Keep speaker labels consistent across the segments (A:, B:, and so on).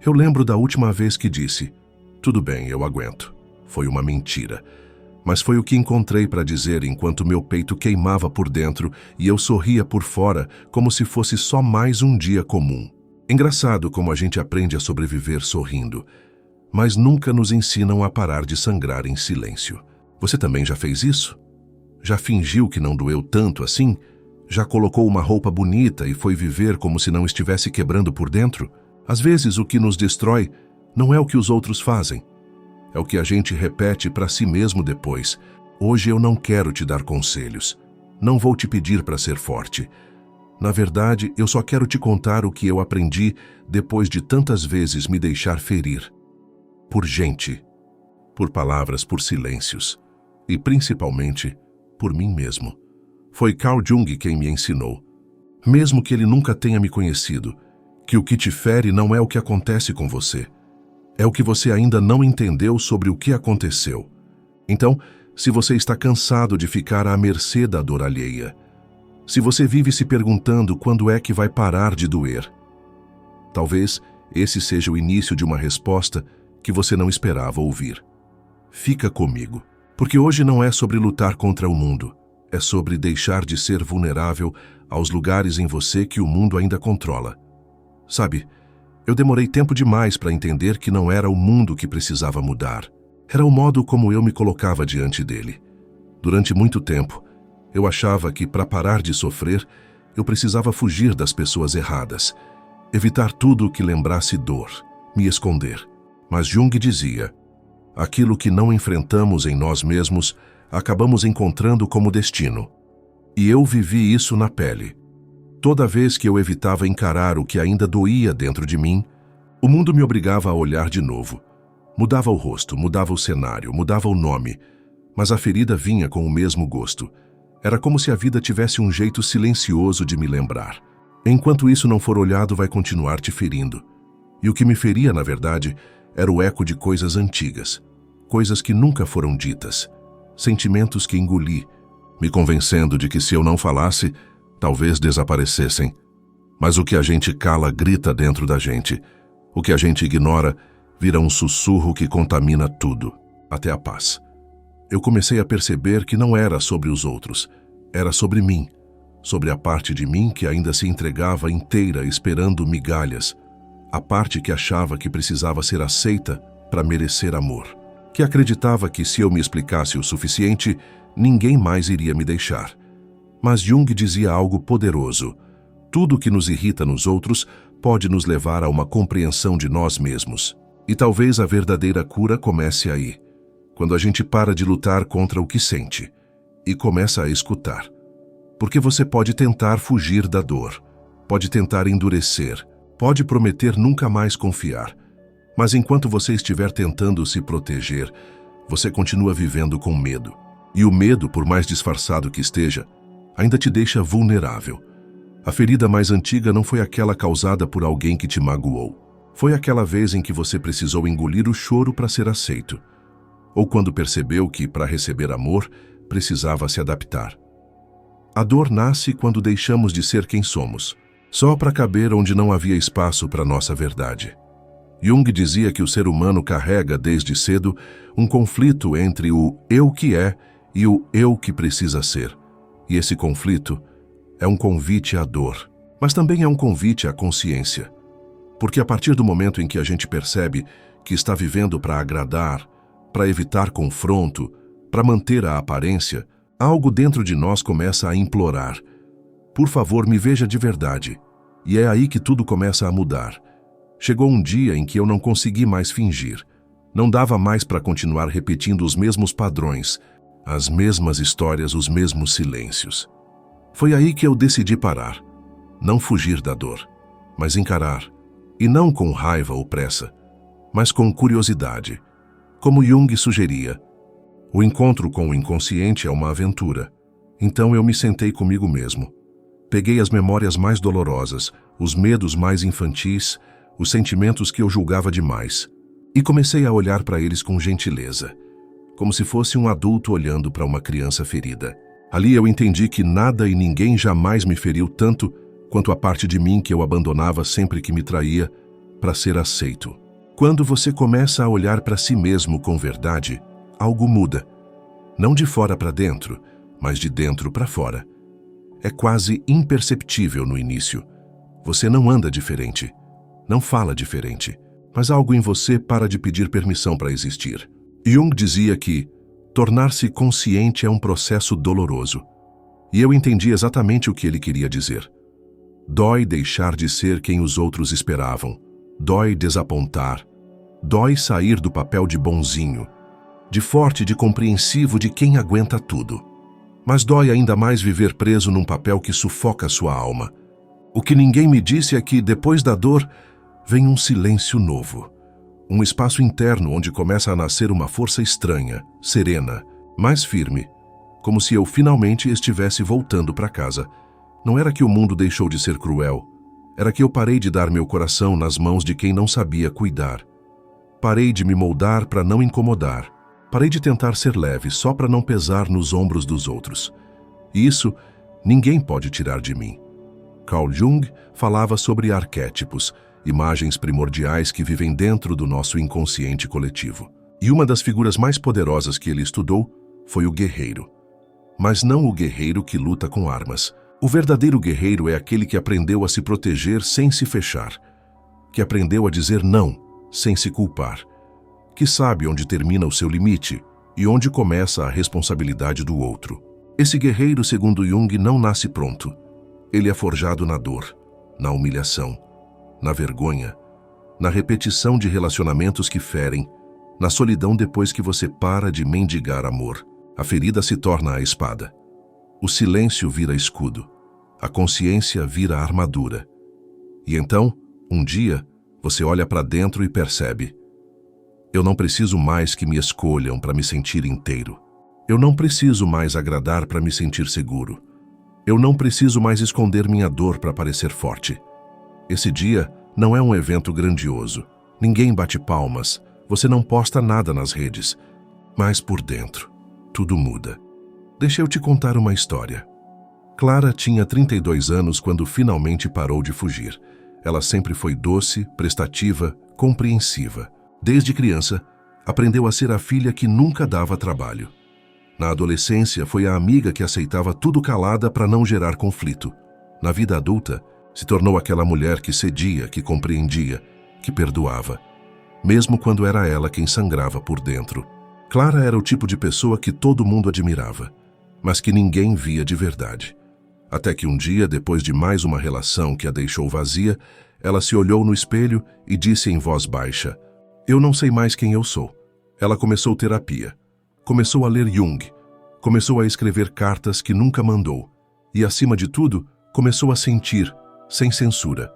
A: Eu lembro da última vez que disse: tudo bem, eu aguento. Foi uma mentira. Mas foi o que encontrei para dizer enquanto meu peito queimava por dentro e eu sorria por fora como se fosse só mais um dia comum. Engraçado como a gente aprende a sobreviver sorrindo, mas nunca nos ensinam a parar de sangrar em silêncio. Você também já fez isso? Já fingiu que não doeu tanto assim? Já colocou uma roupa bonita e foi viver como se não estivesse quebrando por dentro? Às vezes o que nos destrói não é o que os outros fazem. É o que a gente repete para si mesmo depois. Hoje eu não quero te dar conselhos. Não vou te pedir para ser forte. Na verdade, eu só quero te contar o que eu aprendi depois de tantas vezes me deixar ferir. Por gente, por palavras, por silêncios. E principalmente, por mim mesmo. Foi Carl Jung quem me ensinou, mesmo que ele nunca tenha me conhecido, que o que te fere não é o que acontece com você. É o que você ainda não entendeu sobre o que aconteceu. Então, se você está cansado de ficar à mercê da dor alheia, se você vive se perguntando quando é que vai parar de doer, talvez esse seja o início de uma resposta que você não esperava ouvir. Fica comigo, porque hoje não é sobre lutar contra o mundo, é sobre deixar de ser vulnerável aos lugares em você que o mundo ainda controla. Sabe, eu demorei tempo demais para entender que não era o mundo que precisava mudar. Era o modo como eu me colocava diante dele. Durante muito tempo, eu achava que para parar de sofrer, eu precisava fugir das pessoas erradas, evitar tudo o que lembrasse dor, me esconder. Mas Jung dizia: aquilo que não enfrentamos em nós mesmos, acabamos encontrando como destino. E eu vivi isso na pele. Toda vez que eu evitava encarar o que ainda doía dentro de mim, o mundo me obrigava a olhar de novo. Mudava o rosto, mudava o cenário, mudava o nome, mas a ferida vinha com o mesmo gosto. Era como se a vida tivesse um jeito silencioso de me lembrar. Enquanto isso não for olhado, vai continuar te ferindo. E o que me feria, na verdade, era o eco de coisas antigas, coisas que nunca foram ditas, sentimentos que engoli, me convencendo de que se eu não falasse, talvez desaparecessem. Mas o que a gente cala grita dentro da gente. O que a gente ignora vira um sussurro que contamina tudo, até a paz. Eu comecei a perceber que não era sobre os outros, era sobre mim, sobre a parte de mim que ainda se entregava inteira esperando migalhas, a parte que achava que precisava ser aceita para merecer amor, que acreditava que se eu me explicasse o suficiente, ninguém mais iria me deixar. Mas Jung dizia algo poderoso: tudo que nos irrita nos outros pode nos levar a uma compreensão de nós mesmos. E talvez a verdadeira cura comece aí, quando a gente para de lutar contra o que sente e começa a escutar. Porque você pode tentar fugir da dor, pode tentar endurecer, pode prometer nunca mais confiar. Mas enquanto você estiver tentando se proteger, você continua vivendo com medo. E o medo, por mais disfarçado que esteja, ainda te deixa vulnerável. A ferida mais antiga não foi aquela causada por alguém que te magoou. Foi aquela vez em que você precisou engolir o choro para ser aceito. Ou quando percebeu que, para receber amor, precisava se adaptar. A dor nasce quando deixamos de ser quem somos, só para caber onde não havia espaço para nossa verdade. Jung dizia que o ser humano carrega, desde cedo, um conflito entre o eu que é e o eu que precisa ser. E esse conflito é um convite à dor, mas também é um convite à consciência. Porque a partir do momento em que a gente percebe que está vivendo para agradar, para evitar confronto, para manter a aparência, algo dentro de nós começa a implorar: por favor, me veja de verdade. E é aí que tudo começa a mudar. Chegou um dia em que eu não consegui mais fingir. Não dava mais para continuar repetindo os mesmos padrões, as mesmas histórias, os mesmos silêncios. Foi aí que eu decidi parar. Não fugir da dor, mas encarar. E não com raiva ou pressa, mas com curiosidade. Como Jung sugeria, o encontro com o inconsciente é uma aventura. Então eu me sentei comigo mesmo. Peguei as memórias mais dolorosas, os medos mais infantis, os sentimentos que eu julgava demais, e comecei a olhar para eles com gentileza, como se fosse um adulto olhando para uma criança ferida. Ali eu entendi que nada e ninguém jamais me feriu tanto quanto a parte de mim que eu abandonava sempre que me traía, para ser aceito. Quando você começa a olhar para si mesmo com verdade, algo muda. Não de fora para dentro, mas de dentro para fora. É quase imperceptível no início. Você não anda diferente, não fala diferente, mas algo em você para de pedir permissão para existir. Jung dizia que tornar-se consciente é um processo doloroso. E eu entendi exatamente o que ele queria dizer. Dói deixar de ser quem os outros esperavam. Dói desapontar. Dói sair do papel de bonzinho, de forte, de compreensivo, de quem aguenta tudo. Mas dói ainda mais viver preso num papel que sufoca sua alma. O que ninguém me disse é que, depois da dor, vem um silêncio novo. Um espaço interno onde começa a nascer uma força estranha, serena, mais firme, como se eu finalmente estivesse voltando para casa. Não era que o mundo deixou de ser cruel, era que eu parei de dar meu coração nas mãos de quem não sabia cuidar. Parei de me moldar para não incomodar. Parei de tentar ser leve só para não pesar nos ombros dos outros. E isso ninguém pode tirar de mim. Carl Jung falava sobre arquétipos, imagens primordiais que vivem dentro do nosso inconsciente coletivo. E uma das figuras mais poderosas que ele estudou foi o guerreiro. Mas não o guerreiro que luta com armas. O verdadeiro guerreiro é aquele que aprendeu a se proteger sem se fechar, que aprendeu a dizer não sem se culpar, que sabe onde termina o seu limite e onde começa a responsabilidade do outro. Esse guerreiro, segundo Jung, não nasce pronto. Ele é forjado na dor, na humilhação, na vergonha, na repetição de relacionamentos que ferem, na solidão depois que você para de mendigar amor. A ferida se torna a espada. O silêncio vira escudo. A consciência vira armadura. E então, um dia, você olha para dentro e percebe: eu não preciso mais que me escolham para me sentir inteiro. Eu não preciso mais agradar para me sentir seguro. Eu não preciso mais esconder minha dor para parecer forte. Esse dia não é um evento grandioso. Ninguém bate palmas. Você não posta nada nas redes. Mas por dentro, tudo muda. Deixa eu te contar uma história. Clara tinha 32 anos quando finalmente parou de fugir. Ela sempre foi doce, prestativa, compreensiva. Desde criança, aprendeu a ser a filha que nunca dava trabalho. Na adolescência, foi a amiga que aceitava tudo calada para não gerar conflito. Na vida adulta, se tornou aquela mulher que cedia, que compreendia, que perdoava, mesmo quando era ela quem sangrava por dentro. Clara era o tipo de pessoa que todo mundo admirava, mas que ninguém via de verdade. Até que um dia, depois de mais uma relação que a deixou vazia, ela se olhou no espelho e disse em voz baixa: eu não sei mais quem eu sou. Ela começou terapia. Começou a ler Jung. Começou a escrever cartas que nunca mandou. E, acima de tudo, começou a sentir, sem censura.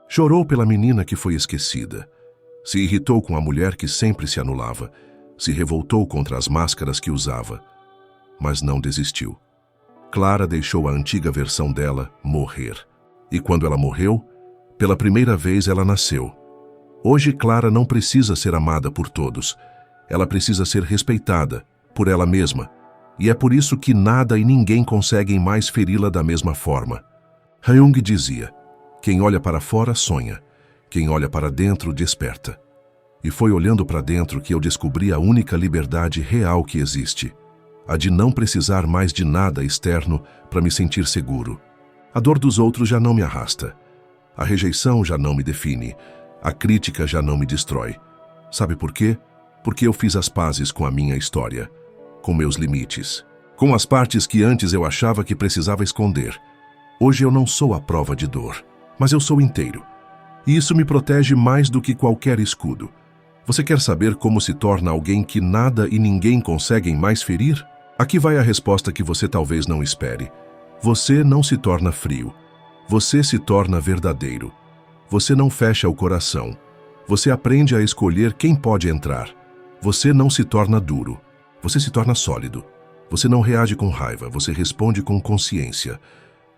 A: Chorou pela menina que foi esquecida. Se irritou com a mulher que sempre se anulava. Se revoltou contra as máscaras que usava. Mas não desistiu. Clara deixou a antiga versão dela morrer. E quando ela morreu, pela primeira vez ela nasceu. Hoje, Clara não precisa ser amada por todos. Ela precisa ser respeitada por ela mesma. E é por isso que nada e ninguém conseguem mais feri-la da mesma forma. Jung dizia: quem olha para fora sonha, quem olha para dentro desperta. E foi olhando para dentro que eu descobri a única liberdade real que existe, a de não precisar mais de nada externo para me sentir seguro. A dor dos outros já não me arrasta. A rejeição já não me define. A crítica já não me destrói. Sabe por quê? Porque eu fiz as pazes com a minha história, com meus limites, com as partes que antes eu achava que precisava esconder. Hoje eu não sou a prova de dor, mas eu sou inteiro. E isso me protege mais do que qualquer escudo. Você quer saber como se torna alguém que nada e ninguém conseguem mais ferir? Aqui vai a resposta que você talvez não espere. Você não se torna frio. Você se torna verdadeiro. Você não fecha o coração. Você aprende a escolher quem pode entrar. Você não se torna duro. Você se torna sólido. Você não reage com raiva. Você responde com consciência.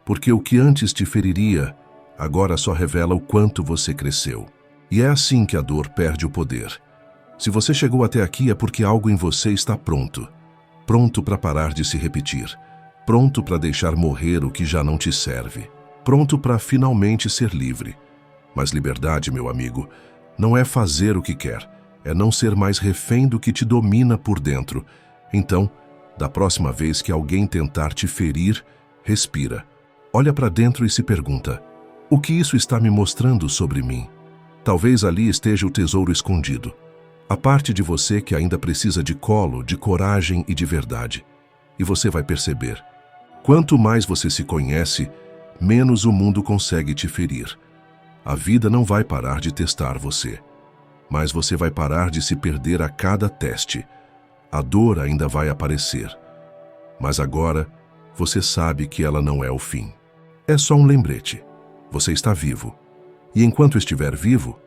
A: Porque o que antes te feriria, agora só revela o quanto você cresceu. E é assim que a dor perde o poder. Se você chegou até aqui é porque algo em você está pronto. Pronto para parar de se repetir. Pronto para deixar morrer o que já não te serve. Pronto para finalmente ser livre. Mas liberdade, meu amigo, Não é fazer o que quer, é não ser mais refém do que te domina por dentro. Então, da próxima vez que alguém tentar te ferir, respira. Olha para dentro e se pergunta: o que isso está me mostrando sobre mim? Talvez ali esteja o tesouro escondido. A parte de você que ainda precisa de colo, de coragem e de verdade. E você vai perceber. Quanto mais você se conhece, menos o mundo consegue te ferir. A vida não vai parar de testar você. Mas você vai parar de se perder a cada teste. A dor ainda vai aparecer. Mas agora, você sabe que ela não é o fim. É só um lembrete. Você está vivo. E enquanto estiver vivo,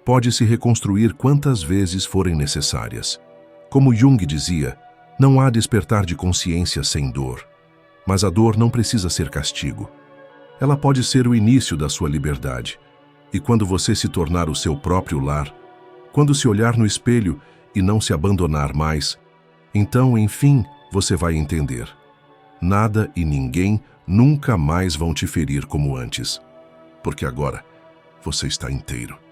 A: pode se reconstruir quantas vezes forem necessárias. Como Jung dizia, não há despertar de consciência sem dor. Mas a dor não precisa ser castigo. Ela pode ser o início da sua liberdade. E quando você se tornar o seu próprio lar, quando se olhar no espelho e não se abandonar mais, então, enfim, você vai entender. Nada e ninguém nunca mais vão te ferir como antes. Porque agora você está inteiro.